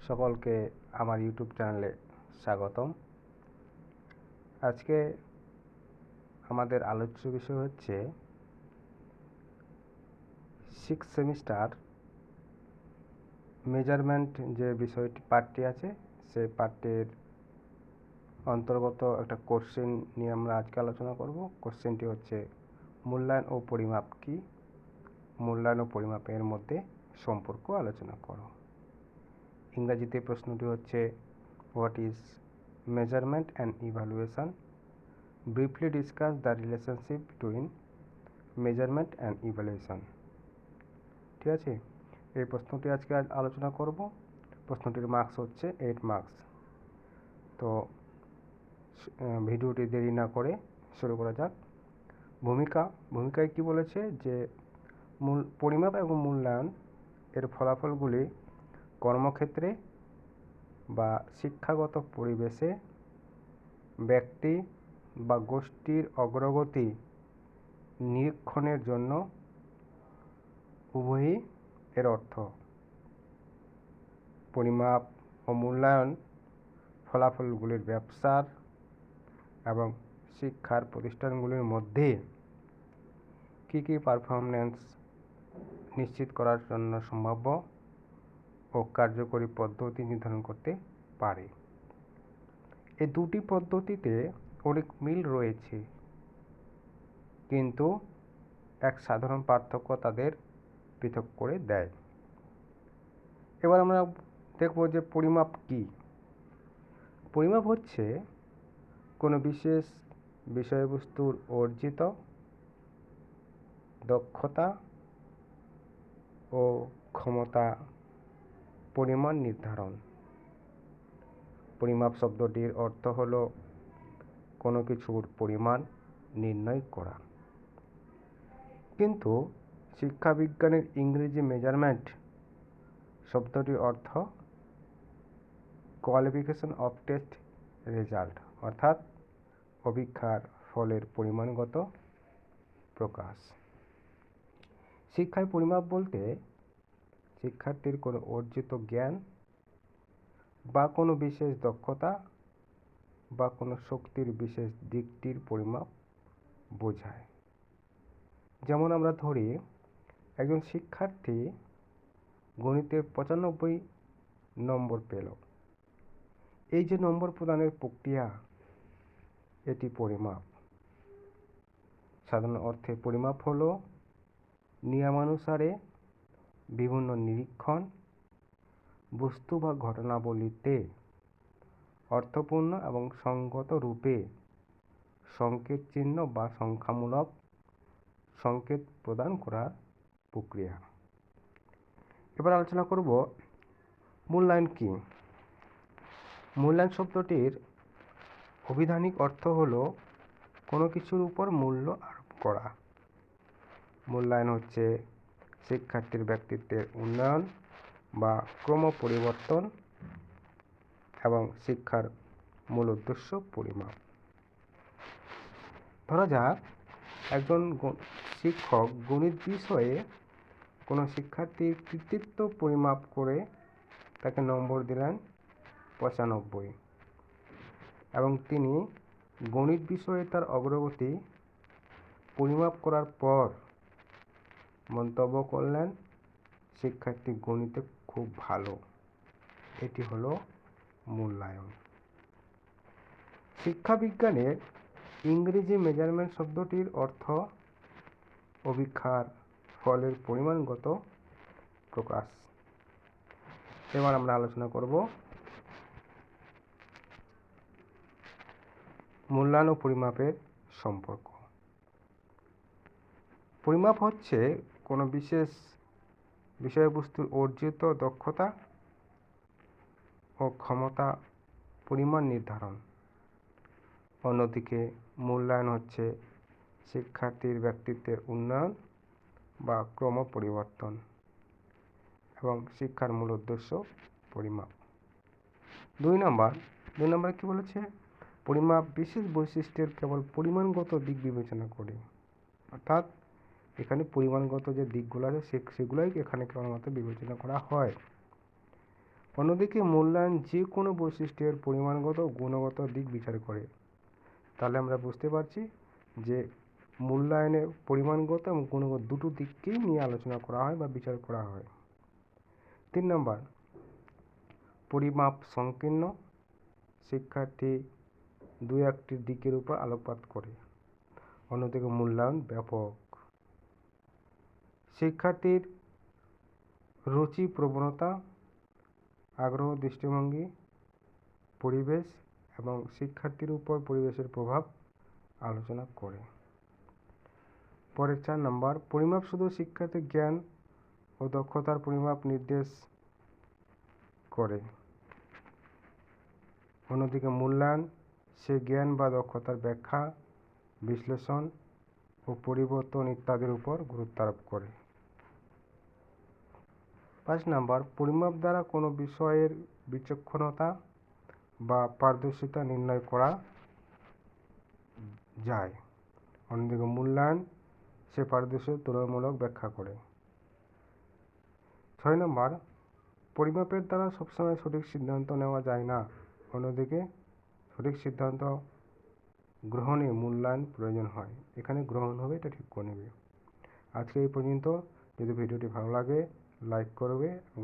সকলকে আমার ইউটিউব চ্যানেলে স্বাগতম। আজকে আমাদের আলোচ্য বিষয় হচ্ছে 6th সেমিস্টার মেজারমেন্ট যে বিষয়টি পাঠটি আছে সেই পাঠটির অন্তর্গত একটা কোশ্চেন নিয়ে আমরা আজকে আলোচনা করব। কোশ্চেনটি হচ্ছে মূল্যায়ন ও পরিমাপ কি? মূল্যায়ন ও পরিমাপের মধ্যে সম্পর্ক আলোচনা করো। ইংরেজিতে প্রশ্নটি হচ্ছে what is measurement and evaluation? Briefly discuss the relationship between measurement and evaluation. ঠিক আছে, এই প্রশ্নটি আজকে আলোচনা করব। প্রশ্নটির মার্কস হচ্ছে 8 মার্কস। তো ভিডিওটি দেরি না করে শুরু করা যাক। ভূমিকায় কি বলেছে যে পরিমাপ এবং মূল্যায়ন এর ফলাফলগুলি কর্মক্ষেত্রে বা শিক্ষাগত পরিবেশে ব্যক্তি বা গোষ্ঠীর অগ্রগতি নিরীক্ষণের জন্য উভয়ই এর অর্থ। পরিমাপ ও মূল্যায়ন ফলাফলগুলির ব্যবসার এবং শিক্ষার প্রতিষ্ঠানগুলির মধ্যে কী কী পারফরম্যান্স নিশ্চিত করার জন্য সম্ভাব্য ও কার্যকরী পদ্ধতি নির্ধারণ করতে পারে। এই দুটি পদ্ধতিতে অনেক মিল রয়েছে, কিন্তু এক সাধারণ পার্থক্য তাদের পৃথক করে দেয়। এবার আমরা দেখব যে পরিমাপ কি। পরিমাপ হচ্ছে কোনো বিশেষ বিষয়বস্তুর অর্জিত দক্ষতা ও ক্ষমতা পরিমাণ নির্ধারণ। পরিমাপ শব্দটির অর্থ হল কোনো কিছুর পরিমাণ নির্ণয় করা, কিন্তু শিক্ষাবিজ্ঞানের ইংরেজি মেজারমেন্ট শব্দটির অর্থ কোয়ালিফিকেশন অফ টেস্ট রেজাল্ট, অর্থাৎ অপেক্ষার ফলের পরিমাণগত প্রকাশ। শিক্ষায় পরিমাপ বলতে শিক্ষার্থীর কোনো অর্জিত জ্ঞান বা কোনো বিশেষ দক্ষতা বা কোনো শক্তির বিশেষ দিকটির পরিমাপ বোঝায়। যেমন আমরা ধরি একজন শিক্ষার্থী গণিতে 95 নম্বর পেল। এই যে নম্বর প্রদানের প্রক্রিয়া, এটি পরিমাপ। সাধারণ অর্থে পরিমাপ হলো নিয়মানুসারে বিভিন্ন নিরীক্ষণ বস্তু বা ঘটনাবলীতে অর্থপূর্ণ এবং সঙ্গত রূপে সংকেত চিহ্ন বা সংখ্যামূলক সংকেত প্রদান করার প্রক্রিয়া। এবার আলোচনা করব মূল্যায়ন কি। মূল্যায়ন শব্দটির অভিধানিক অর্থ হল কোনো কিছুর উপর মূল্য আরোপ করা। মূল্যায়ন হচ্ছে শিক্ষার্থীর ব্যক্তিত্বের উন্নয়ন বা ক্রম পরিবর্তন এবং শিক্ষার মূল উদ্দেশ্য পরিমাপ। ধরা যাক একজন শিক্ষক গণিত বিষয়ে কোনো শিক্ষার্থীর কৃতিত্ব পরিমাপ করে তাকে নম্বর দিলেন 95 এবং তিনি গণিত বিষয়ে তার অগ্রগতি পরিমাপ করার পর মন্তব্য করলেন শিক্ষার্থী গণিতে খুব ভালো। এটি হলো মূল্যায়ন। শিক্ষাবিজ্ঞানের ইংরেজি মেজারমেন্ট শব্দটির অর্থ অপেক্ষার ফলের পরিমাণগত প্রকাশ। এবার আমরা আলোচনা করব মূল্যায়ন ও পরিমাপের সম্পর্ক। পরিমাপ হচ্ছে কোনো বিশেষ বিষয়বস্তুর অর্জিত দক্ষতা ও ক্ষমতা পরিমাণ নির্ধারণ। অন্যদিকে মূল্যায়ন হচ্ছে শিক্ষার্থীর ব্যক্তিত্বের উন্নয়ন বা ক্রম পরিবর্তন এবং শিক্ষার মূল উদ্দেশ্য পরিমাপ। 2 নম্বরে কি বলেছে? পরিমাপ বিশেষ বৈশিষ্ট্যের কেবল পরিমাণগত দিক বিবেচনা করে, অর্থাৎ এখানে পরিমাণগত যে দিকগুলো আছে সেগুলোই এখানে কেবলমাত্র বিবেচনা করা হয়। অন্যদিকে মূল্যায়ন যে কোনো বৈশিষ্ট্যের পরিমাণগত ও গুণগত দিক বিচার করে। তাহলে আমরা বুঝতে পারছি যে মূল্যায়নে পরিমাণগত এবং গুণগত দুটো দিককেই নিয়ে আলোচনা করা হয় বা বিচার করা হয়। 3 নম্বর, পরিমাপ সংকীর্ণ, শিক্ষার্থী 2-1টি দিকের উপর আলোকপাত করে। অন্যদিকে মূল্যায়ন ব্যাপক, শিক্ষার্থীর রুচি, প্রবণতা, আগ্রহ, দৃষ্টিভঙ্গি, পরিবেশ এবং শিক্ষার্থীর উপর পরিবেশের প্রভাব আলোচনা করে। পরের 4 নম্বর, পরিমাপ শুধু শিক্ষার্থীর জ্ঞান ও দক্ষতার পরিমাপ নির্দেশ করে। অন্যদিকে মূল্যায়ন সে জ্ঞান বা দক্ষতার ব্যাখ্যা, বিশ্লেষণ ও পরিবর্তন ইত্যাদির উপর গুরুত্ব আরোপ করে। 5 নম্বর, পরিমাপ দ্বারা কোনো বিষয়ের বিচক্ষণতা বা পারদর্শিতা নির্ণয় করা যায়। অন্যদিকে মূল্যায়ন সে পারদর্শিতা তুলনামূলক ব্যাখ্যা করে। 6 নম্বর, পরিমাপের দ্বারা সবসময় সঠিক সিদ্ধান্ত নেওয়া যায় না। অন্যদিকে সঠিক সিদ্ধান্ত গ্রহণে মূল্যায়ন প্রয়োজন হয়। এখানে গ্রহণ হবে, এটা ঠিক করে নেবে। আজকে এই পর্যন্ত। যদি ভিডিওটি ভালো লাগে লাইক করবে এবং